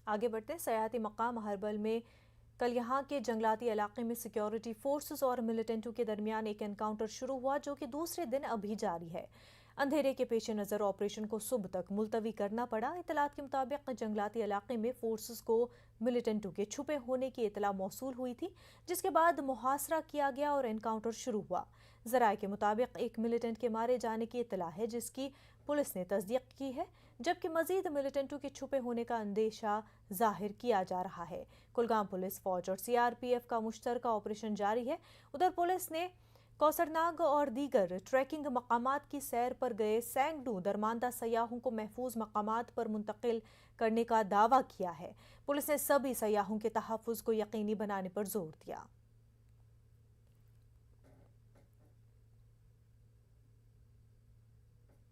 آگے بڑھتے ہیں، سیاحتی مقام اہربل میں کل یہاں کے جنگلاتی علاقے میں سیکیورٹی فورسز اور ملیٹنٹوں کے درمیان ایک انکاؤنٹر شروع ہوا جو کہ دوسرے دن ابھی جاری ہے۔ اندھیرے کے پیش نظر آپریشن کو صبح تک ملتوی کرنا پڑا۔ اطلاعات کے مطابق جنگلاتی علاقے میں فورسز کو ملیٹنٹوں کے چھپے ہونے کی اطلاع موصول ہوئی تھی، جس کے بعد محاصرہ کیا گیا اور انکاؤنٹر شروع ہوا۔ ذرائع کے مطابق ایک ملیٹنٹ کے مارے جانے کی اطلاع ہے، جس کی پولیس نے تصدیق کی ہے، جبکہ مزید ملیٹنٹوں کے چھپے ہونے کا اندیشہ ظاہر کیا جا رہا ہے۔ کلگام پولیس فوج اور سی آر پی ایف کا مشترکہ آپریشن جاری ہے۔ ادھر پولیس نے کوسرناگ اور دیگر ٹریکنگ مقامات کی سیر پر گئے سینکڑوں درماندہ سیاحوں کو محفوظ مقامات پر منتقل کرنے کا دعویٰ کیا ہے۔ پولیس نے سبھی سیاحوں کے تحفظ کو یقینی بنانے پر زور دیا۔